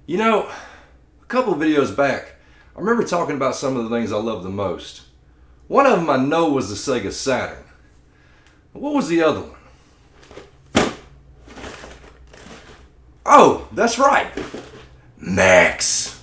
You know, a couple of videos back, I remember talking about some of the things I love the most. One of them I know was the Sega Saturn. What was the other one? Oh, that's right. Max.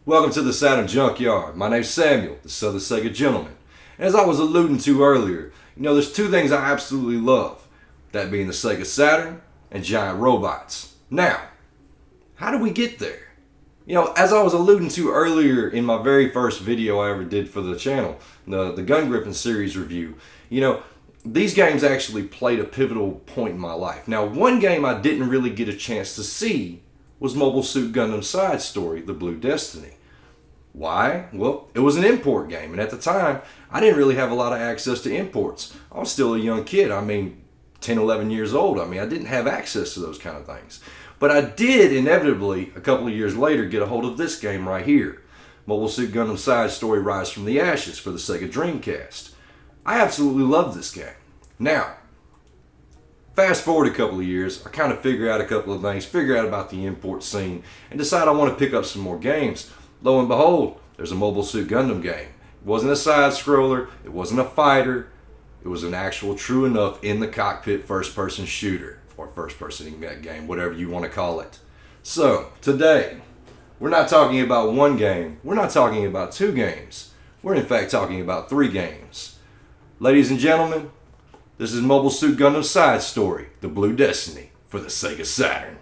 Welcome to the Saturn Junkyard. My name's Samuel, the Southern Sega Gentleman. And as I was alluding to earlier, there's two things I absolutely love. That being the Sega Saturn and giant robots. Now, how do we get there? As I was alluding to earlier in my very first video I ever did for the channel, the Gundam series review, these games actually played a pivotal point in my life. Now, one game I didn't really get a chance to see was Mobile Suit Gundam Side Story, The Blue Destiny. Why? Well, it was an import game, and at the time, I didn't really have a lot of access to imports. I was still a young kid, 10, 11 years old. I didn't have access to those kind of things. But I did inevitably, a couple of years later, get a hold of this game right here. Mobile Suit Gundam Side Story Rise from the Ashes for the Sega Dreamcast. I absolutely love this game. Now, fast forward a couple of years, I kind of figure out a couple of things, figure out about the import scene, and decide I want to pick up some more games. Lo and behold, there's a Mobile Suit Gundam game. It wasn't a side-scroller, it wasn't a fighter, it was an actual true enough in-the-cockpit first-person shooter, or first-person game, whatever you want to call it. So, today, we're not talking about one game, we're not talking about two games, we're in fact talking about three games. Ladies and gentlemen, this is Mobile Suit Gundam Side Story, The Blue Destiny, for the Sega Saturn.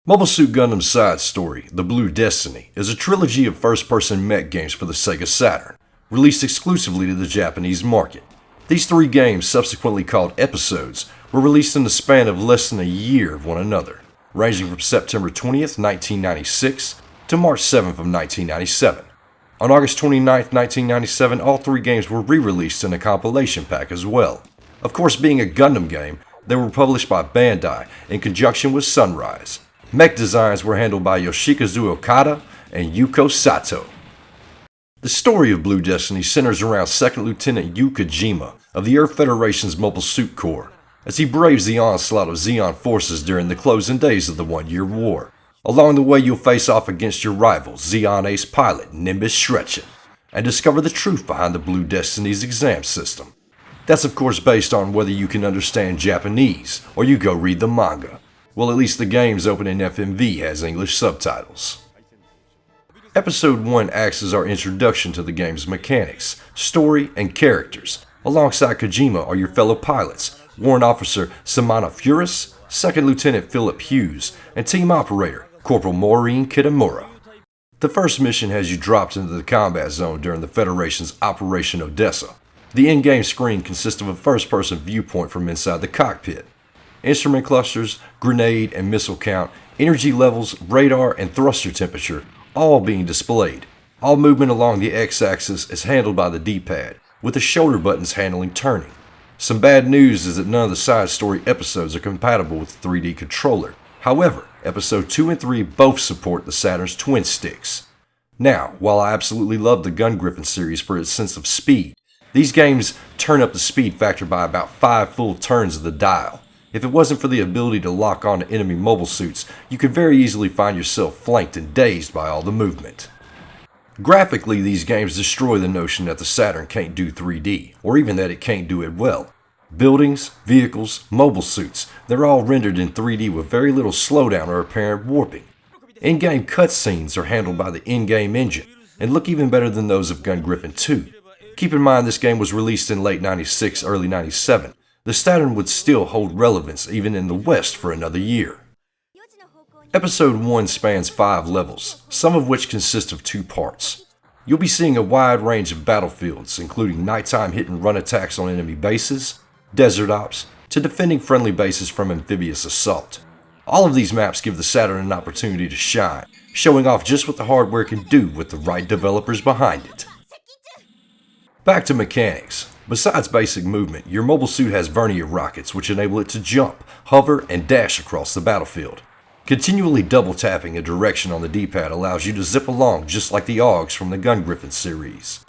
Mobile Suit Gundam Side Story, The Blue Destiny, is a trilogy of first-person mech games for the Sega Saturn, released exclusively to the Japanese market. These three games, subsequently called episodes, were released in the span of less than a year of one another, ranging from September 20th, 1996 to March 7th of 1997. On August 29th, 1997, all three games were re-released in a compilation pack as well. Of course, being a Gundam game, they were published by Bandai in conjunction with Sunrise. Mech designs were handled by Yoshikazu Okada and Yuko Sato. The story of Blue Destiny centers around 2nd Lieutenant Yu Kojima of the Earth Federation's Mobile Suit Corps, as he braves the onslaught of Zeon forces during the closing days of the One-Year War. Along the way, you'll face off against your rival, Zeon Ace pilot Nimbus Shrechin, and discover the truth behind the Blue Destiny's exam system. That's of course based on whether you can understand Japanese or you go read the manga. Well, at least the game's opening FMV has English subtitles. Episode 1 acts as our introduction to the game's mechanics, story, and characters. Alongside Kojima are your fellow pilots, Warrant Officer Samana Furis, 2nd Lieutenant Philip Hughes, and Team Operator Corporal Maureen Kitamura. The first mission has you dropped into the combat zone during the Federation's Operation Odessa. The in-game screen consists of a first-person viewpoint from inside the cockpit. Instrument clusters, grenade and missile count, energy levels, radar, and thruster temperature all being displayed. All movement along the X-axis is handled by the D-pad, with the shoulder buttons handling turning. Some bad news is that none of the side story episodes are compatible with the 3D controller. However, episode 2 and 3 both support the Saturn's twin sticks. Now, while I absolutely love the Gundam series for its sense of speed, these games turn up the speed factor by about 5 full turns of the dial. If it wasn't for the ability to lock on to enemy mobile suits, you could very easily find yourself flanked and dazed by all the movement. Graphically, these games destroy the notion that the Saturn can't do 3D, or even that it can't do it well. Buildings, vehicles, mobile suits, they're all rendered in 3D with very little slowdown or apparent warping. In-game cutscenes are handled by the in-game engine, and look even better than those of Gundam 2. Keep in mind this game was released in late 96, early 97. The Saturn would still hold relevance even in the West for another year. Episode 1 spans 5 levels, some of which consist of 2 parts. You'll be seeing a wide range of battlefields, including nighttime hit-and-run attacks on enemy bases, desert ops, to defending friendly bases from amphibious assault. All of these maps give the Saturn an opportunity to shine, showing off just what the hardware can do with the right developers behind it. Back to mechanics. Besides basic movement, your mobile suit has vernier rockets which enable it to jump, hover, and dash across the battlefield. Continually double tapping a direction on the D-pad allows you to zip along just like the AUGs from the Gundam series.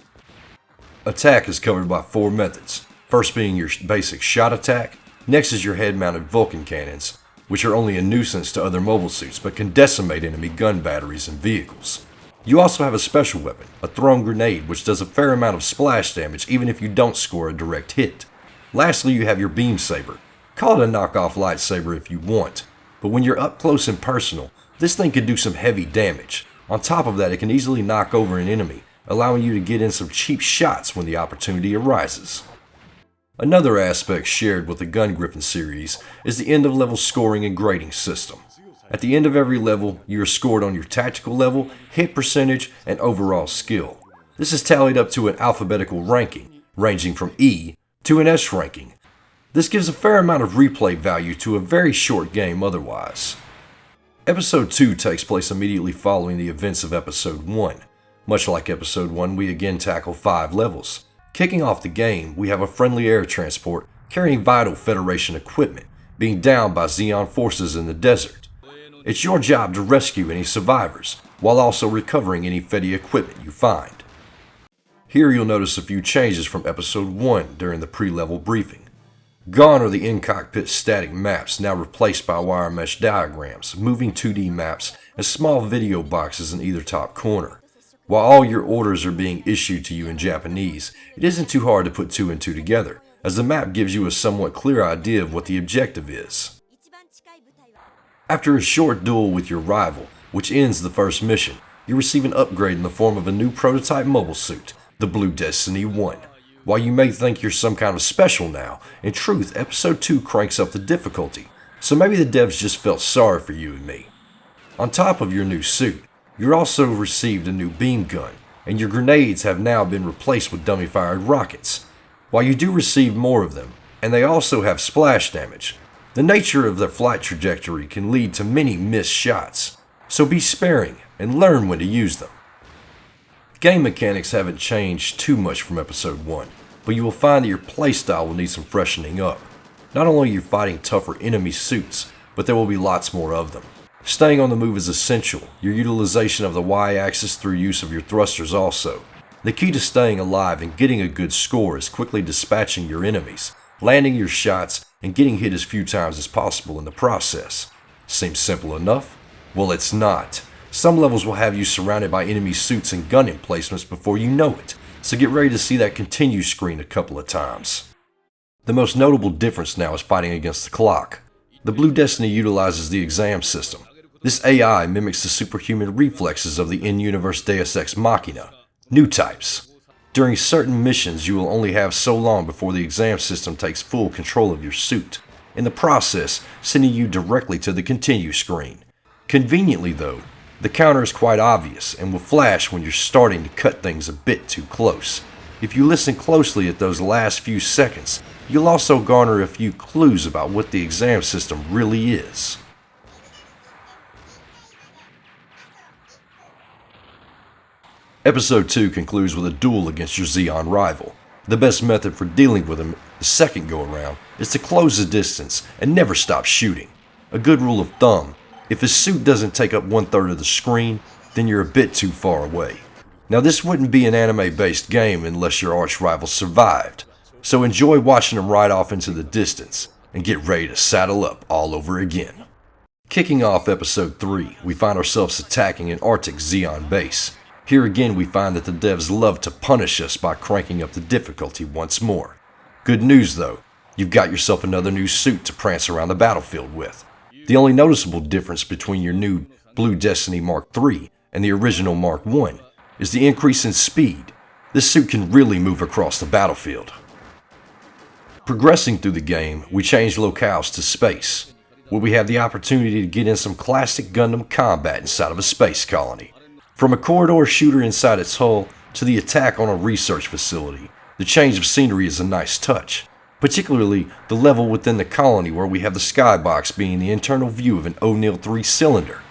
Attack is covered by 4 methods, first being your basic shot attack, next is your head-mounted Vulcan cannons, which are only a nuisance to other mobile suits but can decimate enemy gun batteries and vehicles. You also have a special weapon, a thrown grenade, which does a fair amount of splash damage even if you don't score a direct hit. Lastly, you have your beam saber. Call it a knockoff lightsaber if you want, but when you're up close and personal, this thing can do some heavy damage. On top of that, it can easily knock over an enemy, allowing you to get in some cheap shots when the opportunity arises. Another aspect shared with the Gundam series is the end-of-level scoring and grading system. At the end of every level, you are scored on your tactical level, hit percentage, and overall skill. This is tallied up to an alphabetical ranking, ranging from E to an S ranking. This gives a fair amount of replay value to a very short game otherwise. Episode 2 takes place immediately following the events of Episode 1. Much like Episode 1, we again tackle 5 levels. Kicking off the game, we have a friendly air transport carrying vital Federation equipment being downed by Zeon forces in the desert. It's your job to rescue any survivors, while also recovering any Fedi equipment you find. Here you'll notice a few changes from Episode 1 during the pre-level briefing. Gone are the in-cockpit static maps, now replaced by wire mesh diagrams, moving 2D maps, and small video boxes in either top corner. While all your orders are being issued to you in Japanese, it isn't too hard to put 2 and 2 together, as the map gives you a somewhat clear idea of what the objective is. After a short duel with your rival, which ends the first mission, you receive an upgrade in the form of a new prototype mobile suit, the Blue Destiny 1. While you may think you're some kind of special now, in truth, Episode 2 cranks up the difficulty, so maybe the devs just felt sorry for you and me. On top of your new suit, you also received a new beam gun, and your grenades have now been replaced with dummy-fired rockets. While you do receive more of them, and they also have splash damage, the nature of their flight trajectory can lead to many missed shots, so be sparing and learn when to use them. Game mechanics haven't changed too much from Episode 1, but you will find that your playstyle will need some freshening up. Not only are you fighting tougher enemy suits, but there will be lots more of them. Staying on the move is essential, your utilization of the Y-axis through use of your thrusters also. The key to staying alive and getting a good score is quickly dispatching your enemies, landing your shots, and getting hit as few times as possible in the process. Seems simple enough? Well, it's not. Some levels will have you surrounded by enemy suits and gun emplacements before you know it, so get ready to see that continue screen a couple of times. The most notable difference now is fighting against the clock. The Blue Destiny utilizes the exam system. This AI mimics the superhuman reflexes of the in-universe Deus Ex Machina. New types. During certain missions, you will only have so long before the exam system takes full control of your suit, in the process sending you directly to the continue screen. Conveniently though, the counter is quite obvious and will flash when you're starting to cut things a bit too close. If you listen closely at those last few seconds, you'll also garner a few clues about what the exam system really is. Episode 2 concludes with a duel against your Zeon rival. The best method for dealing with him the second go around is to close the distance and never stop shooting. A good rule of thumb, if his suit doesn't take up 1/3 of the screen, then you're a bit too far away. Now this wouldn't be an anime-based game unless your arch rival survived, so enjoy watching him ride off into the distance and get ready to saddle up all over again. Kicking off Episode 3, we find ourselves attacking an Arctic Zeon base. Here again we find that the devs love to punish us by cranking up the difficulty once more. Good news though, you've got yourself another new suit to prance around the battlefield with. The only noticeable difference between your new Blue Destiny Mark III and the original Mark I is the increase in speed. This suit can really move across the battlefield. Progressing through the game, we change locales to space, where we have the opportunity to get in some classic Gundam combat inside of a space colony. From a corridor shooter inside its hull to the attack on a research facility, the change of scenery is a nice touch, particularly the level within the colony where we have the skybox being the internal view of an O'Neill 3 cylinder.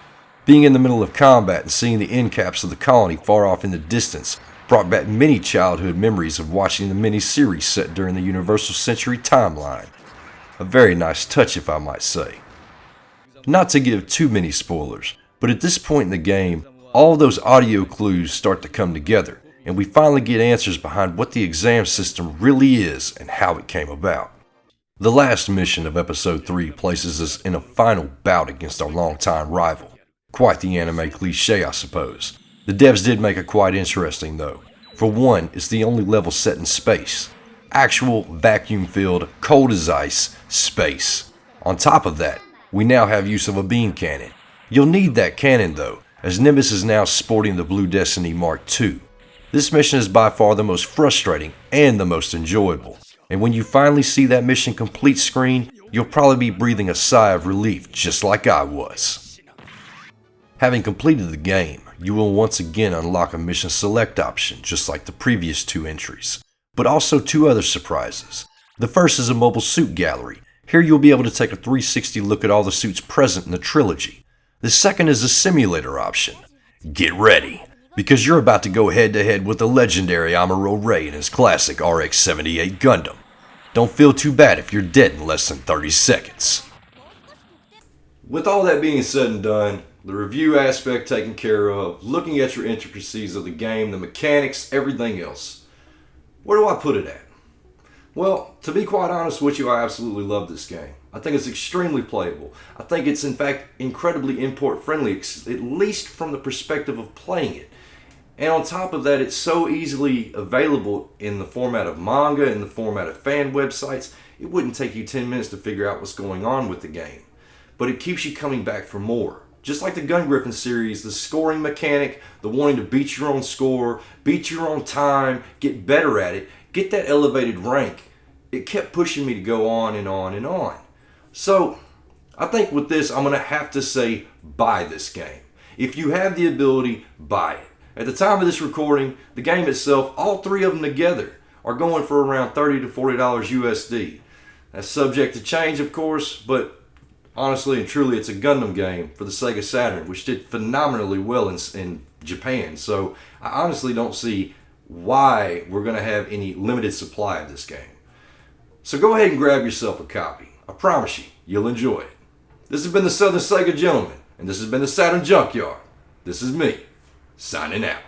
Being in the middle of combat and seeing the end caps of the colony far off in the distance brought back many childhood memories of watching the mini-series set during the Universal Century timeline. A very nice touch, if I might say. Not to give too many spoilers, but at this point in the game, all those audio clues start to come together, and we finally get answers behind what the exam system really is and how it came about. The last mission of Episode 3 places us in a final bout against our longtime rival. Quite the anime cliche, I suppose. The devs did make it quite interesting though. For one, it's the only level set in space. Actual vacuum-filled, cold as ice, space. On top of that, we now have use of a beam cannon. You'll need that cannon though, as Nimbus is now sporting the Blue Destiny Mark II. This mission is by far the most frustrating and the most enjoyable. And when you finally see that mission complete screen, you'll probably be breathing a sigh of relief just like I was. Having completed the game, you will once again unlock a mission select option just like the previous 2 entries, but also 2 other surprises. The first is a mobile suit gallery. Here you'll be able to take a 360 look at all the suits present in the trilogy. The second is a simulator option. Get ready, because you're about to go head to head with the legendary Amuro Ray in his classic RX-78 Gundam. Don't feel too bad if you're dead in less than 30 seconds. With all that being said and done, the review aspect taken care of, looking at your intricacies of the game, the mechanics, everything else, where do I put it at? Well, to be quite honest with you, I absolutely love this game. I think it's extremely playable. I think it's in fact incredibly import friendly, at least from the perspective of playing it. And on top of that, it's so easily available in the format of manga, in the format of fan websites, it wouldn't take you 10 minutes to figure out what's going on with the game. But it keeps you coming back for more. Just like the Gun Griffin series, the scoring mechanic, the wanting to beat your own score, beat your own time, get better at it, get that elevated rank, it kept pushing me to go on and on and on. So, I think with this, I'm going to have to say, buy this game. If you have the ability, buy it. At the time of this recording, the game itself, all 3 of them together, are going for around $30 to $40 USD. That's subject to change, of course, but honestly and truly, it's a Gundam game for the Sega Saturn, which did phenomenally well in Japan. So, I honestly don't see why we're going to have any limited supply of this game. So go ahead and grab yourself a copy. I promise you, you'll enjoy it. This has been the Southern Sega Gentleman, and this has been the Saturn Junkyard. This is me, signing out.